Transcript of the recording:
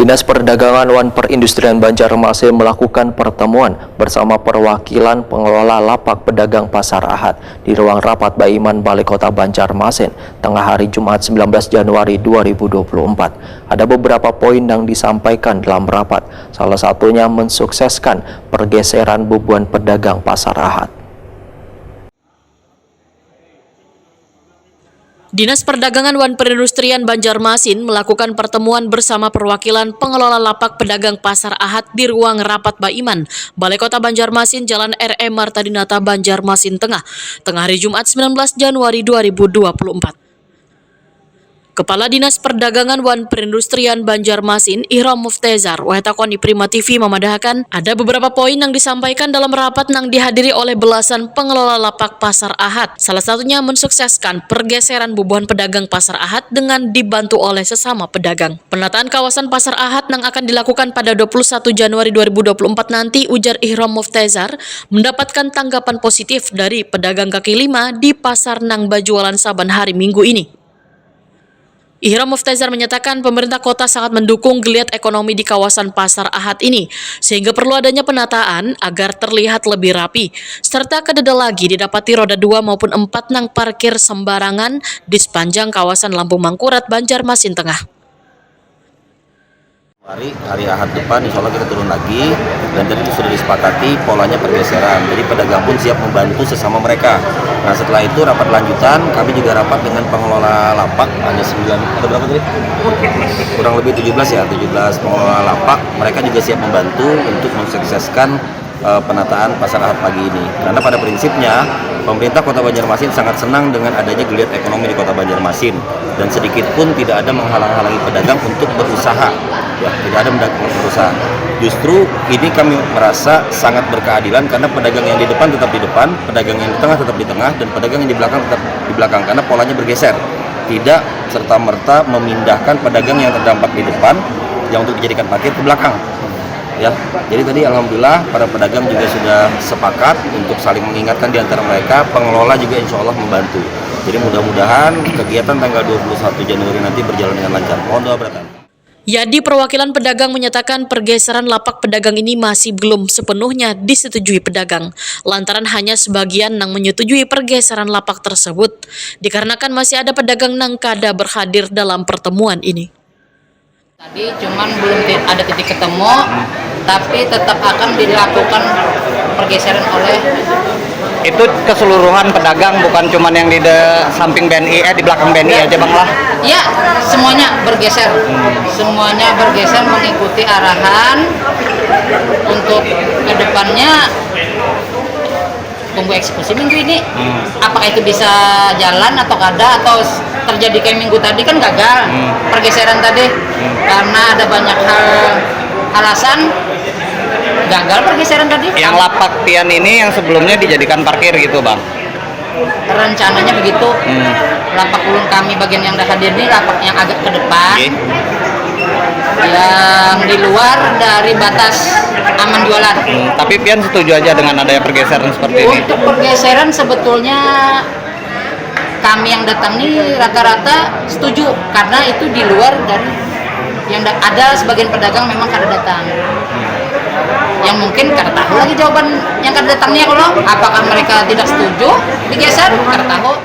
Dinas Perdagangan wan Perindustrian Banjarmasin melakukan pertemuan bersama perwakilan pengelola lapak pedagang Pasar Ahad di ruang rapat Baiman Balai Kota Banjarmasin tengah hari Jumat 19 Januari 2024. Ada beberapa poin yang disampaikan dalam rapat, salah satunya mensukseskan pergeseran beban pedagang Pasar Ahad. Dinas Perdagangan wan Perindustrian Banjarmasin melakukan pertemuan bersama perwakilan pengelola lapak pedagang Pasar Ahad di ruang rapat Baiman, Balai Kota Banjarmasin, Jalan R.E. Martadinata, Banjarmasin tengah hari Jumat 19 Januari 2024. Kepala Dinas Perdagangan wan Perindustrian Banjarmasin, Ihram Muftezar, Wahetakoni Prima TV memadahkan ada beberapa poin yang disampaikan dalam rapat yang dihadiri oleh belasan pengelola lapak Pasar Ahad. Salah satunya mensukseskan pergeseran beban pedagang Pasar Ahad dengan dibantu oleh sesama pedagang. Penataan kawasan Pasar Ahad yang akan dilakukan pada 21 Januari 2024 nanti, ujar Ihram Muftezar, mendapatkan tanggapan positif dari pedagang kaki lima di pasar nang bajualan saban hari Minggu ini. Ihram Muftezar menyatakan pemerintah kota sangat mendukung geliat ekonomi di kawasan Pasar Ahad ini, sehingga perlu adanya penataan agar terlihat lebih rapi, serta kededa lagi didapati roda 2 maupun 4 nang parkir sembarangan di sepanjang kawasan Lampung Mangkurat, Banjarmasin Tengah. Hari Ahad depan insya Allah kita turun lagi, dan tadi itu sudah disepakati polanya pergeseran, jadi pedagang pun siap membantu sesama mereka. Nah setelah itu rapat lanjutan, kami juga rapat dengan pengelola lapak, hanya 9, ada berapa tadi? Kurang lebih 17 ya, 17 pengelola lapak, mereka juga siap membantu untuk mensukseskan penataan Pasar Ahad pagi ini. Karena pada prinsipnya pemerintah Kota Banjarmasin sangat senang dengan adanya geliat ekonomi di Kota Banjarmasin, dan sedikit pun tidak ada menghalang-halangi pedagang untuk berusaha. Ya, tidak ada berusaha. Justru ini kami merasa sangat berkeadilan karena pedagang yang di depan tetap di depan, pedagang yang di tengah tetap di tengah, dan pedagang yang di belakang tetap di belakang karena polanya bergeser. Tidak serta-merta memindahkan pedagang yang terdampak di depan yang untuk dijadikan parkir ke belakang. Ya, jadi tadi alhamdulillah para pedagang juga sudah sepakat untuk saling mengingatkan di antara mereka, pengelola juga insya Allah membantu. Jadi mudah-mudahan kegiatan tanggal 21 Januari nanti berjalan dengan lancar. Mohon doa berkat. Yadi, perwakilan pedagang, menyatakan pergeseran lapak pedagang ini masih belum sepenuhnya disetujui pedagang, lantaran hanya sebagian yang menyetujui pergeseran lapak tersebut, dikarenakan masih ada pedagang yang kada berhadir dalam pertemuan ini. Tadi cuman belum ada titik ketemu, tapi tetap akan dilakukan pergeseran oleh itu keseluruhan pedagang, bukan cuma yang di samping BNI, di belakang BNI aja Bang lah. Ya, semuanya bergeser. Semuanya bergeser mengikuti arahan untuk kedepannya tunggu eksekusi minggu ini. Apakah itu bisa jalan atau kada, atau terjadi kayak minggu tadi kan gagal pergeseran tadi karena ada banyak alasan gagal pergeseran tadi. Yang lapak Tian ini yang sebelumnya dijadikan parkir gitu Bang? Rencananya begitu. Lapak ulun kami bagian yang dah hadir ini lapak yang agak ke depan, yang di luar dari batas aman jualan. Tapi Pian setuju aja dengan adanya pergeseran seperti ini? Untuk pergeseran sebetulnya kami yang datang ini rata-rata setuju, karena itu di luar dari yang ada sebagian pedagang memang kada datang. Yang mungkin kada tahu lagi jawaban yang kada datangnya, kalau apakah mereka tidak setuju digeser, kada tahu.